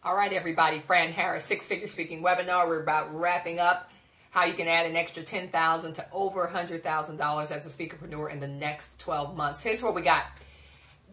All right, everybody, Fran Harris, Six-Figure Speaking webinar. We're about wrapping up how you can add an extra $10,000 to over $100,000 as a speakerpreneur in the next 12 months. Here's what we got.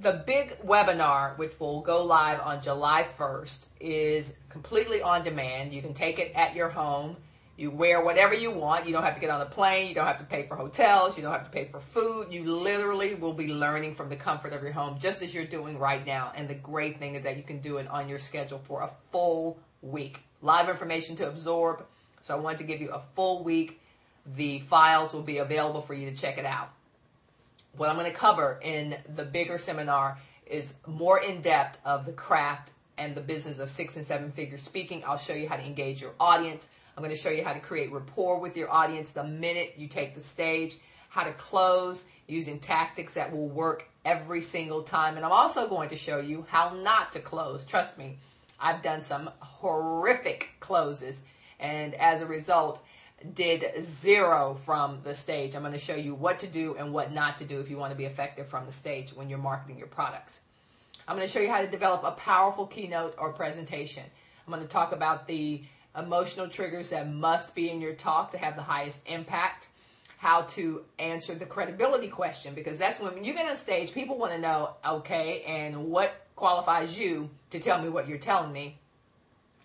The big webinar, which will go live on July 1st, is completely on demand. You can take it at your home. You wear whatever you want. You don't have to get on a plane. You don't have to pay for hotels. You don't have to pay for food. You literally will be learning from the comfort of your home, just as you're doing right now. And the great thing is that you can do it on your schedule for a full week. A lot of information to absorb. So I wanted to give you a full week. The files will be available for you to check it out. What I'm going to cover in the bigger seminar is more in depth of the craft and the business of 6- and 7-figure speaking. I'll show you how to engage your audience. I'm going to show you how to create rapport with your audience the minute you take the stage, how to close using tactics that will work every single time. And I'm also going to show you how not to close. Trust me, I've done some horrific closes, and as a result, did zero from the stage. I'm going to show you what to do and what not to do if you want to be effective from the stage when you're marketing your products. I'm going to show you how to develop a powerful keynote or presentation. I'm going to talk about the emotional triggers that must be in your talk to have the highest impact, how to answer the credibility question, because that's when you get on stage, people want to know, okay, and what qualifies you to tell me what you're telling me.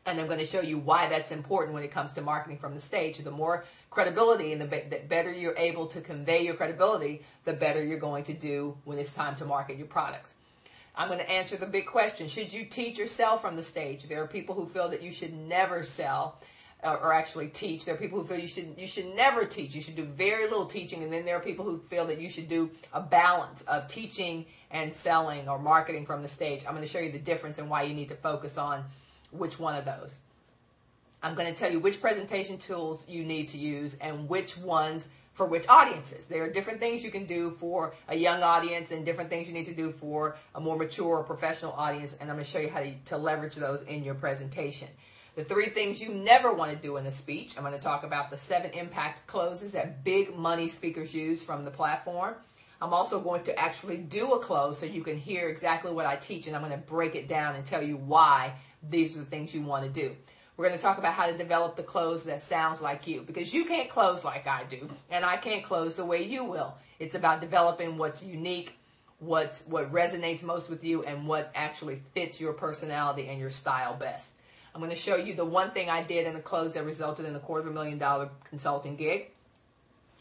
And I'm going to show you why that's important when it comes to marketing from the stage. The more credibility and the better you're able to convey your credibility, the better you're going to do when it's time to market your products. I'm going to answer the big question. Should you teach or sell from the stage? There are people who feel that you should never sell or actually teach. There are people who feel you should never teach. You should do very little teaching. And then there are people who feel that you should do a balance of teaching and selling or marketing from the stage. I'm going to show you the difference and why you need to focus on which one of those. I'm going to tell you which presentation tools you need to use and which ones for which audiences. There are different things you can do for a young audience and different things you need to do for a more mature or professional audience, and I'm going to show you how to leverage those in your presentation. The 3 things you never want to do in a speech. I'm going to talk about the 7 impact closes that big money speakers use from the platform. I'm also going to actually do a close so you can hear exactly what I teach, and I'm going to break it down and tell you why these are the things you want to do. We're going to talk about how to develop the close that sounds like you, because you can't close like I do, and I can't close the way you will. It's about developing what's unique, what resonates most with you, and what actually fits your personality and your style best. I'm going to show you the one thing I did in the close that resulted in a $250,000 consulting gig.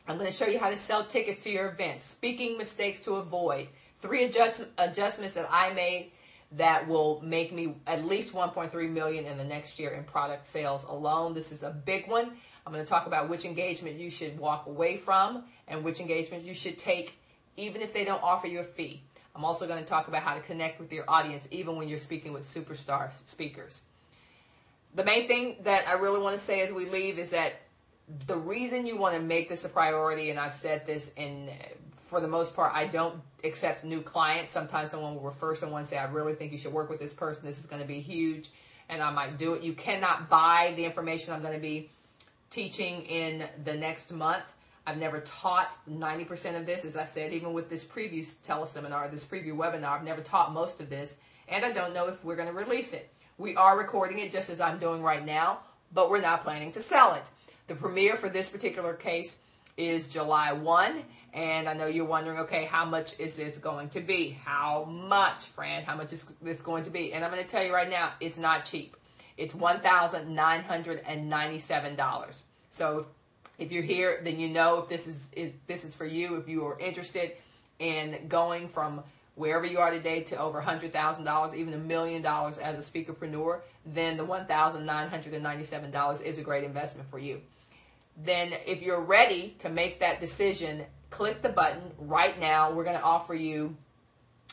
I'm going to show you how to sell tickets to your events, speaking mistakes to avoid, 3 adjustments that I made that will make me at least $1.3 million in the next year in product sales alone. This is a big one. I'm going to talk about which engagement you should walk away from and which engagement you should take even if they don't offer you a fee. I'm also going to talk about how to connect with your audience even when you're speaking with superstar speakers. The main thing that I really want to say as we leave is that the reason you want to make this a priority, and I've said this for the most part, I don't accept new clients. Sometimes someone will refer someone and say, I really think you should work with this person. This is going to be huge, and I might do it. You cannot buy the information I'm going to be teaching in the next month. I've never taught 90% of this. As I said, even with this preview teleseminar, this preview webinar, I've never taught most of this, and I don't know if we're going to release it. We are recording it just as I'm doing right now, but we're not planning to sell it. The premiere for this particular case is July 1, and I know you're wondering, okay, how much is this going to be? How much, Fran? How much is this going to be? And I'm going to tell you right now, it's not cheap. It's $1,997. So if you're here, then you know if this is for you. If you are interested in going from wherever you are today to over $100,000, even $1 million as a speakerpreneur, then the $1,997 is a great investment for you. Then if you're ready to make that decision, click the button right now. We're going to offer you,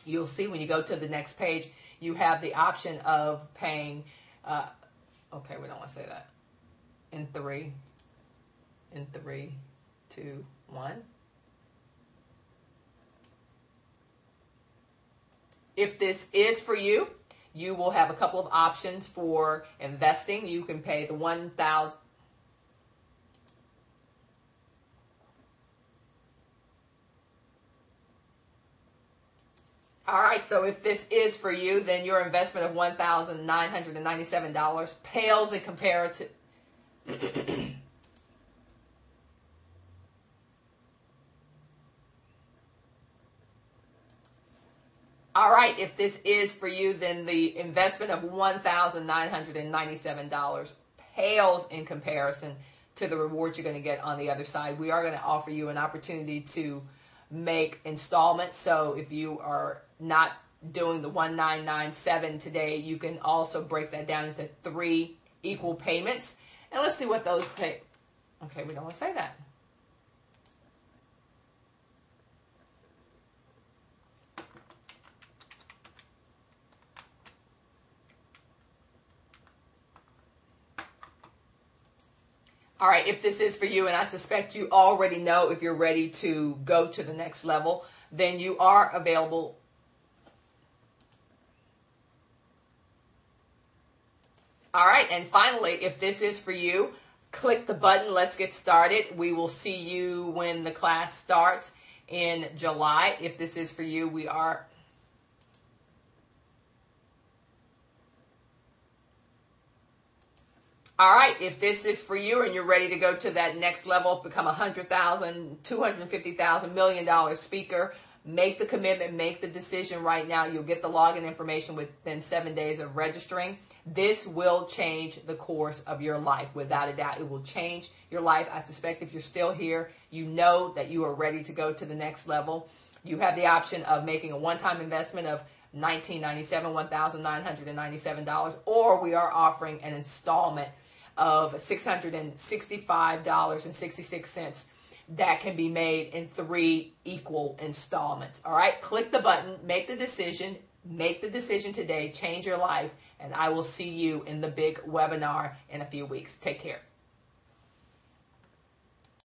you'll see when you go to the next page, you have the option of paying, okay, we don't want to say that. In 3, 2, 1. If this is for you, you will have a couple of options for investing. You can pay the $1,000. All right, so if this is for you, then your investment of $1,997 pales in comparison. All right, if this is for you, then the investment of $1,997 pales in comparison to the rewards you're going to get on the other side. We are going to offer you an opportunity to make installments. So if you are not doing the 1997 today, you can also break that down into 3 equal payments. And let's see what those pay. Okay, we don't want to say that. All right, if this is for you, and I suspect you already know if you're ready to go to the next level, then you are available. All right, and finally, if this is for you, click the button. Let's get started. We will see you when the class starts in July. If this is for you, we are... All right, if this is for you and you're ready to go to that next level, become a $100,000, $250,000, $1 million speaker, make the commitment, make the decision right now. You'll get the login information within 7 days of registering. This will change the course of your life, without a doubt. It will change your life. I suspect if you're still here, you know that you are ready to go to the next level. You have the option of making a one-time investment of $1,997, or we are offering an installment of $665.66 that can be made in 3 equal installments. All right, click the button, make the decision today, change your life, and I will see you in the big webinar in a few weeks. Take care.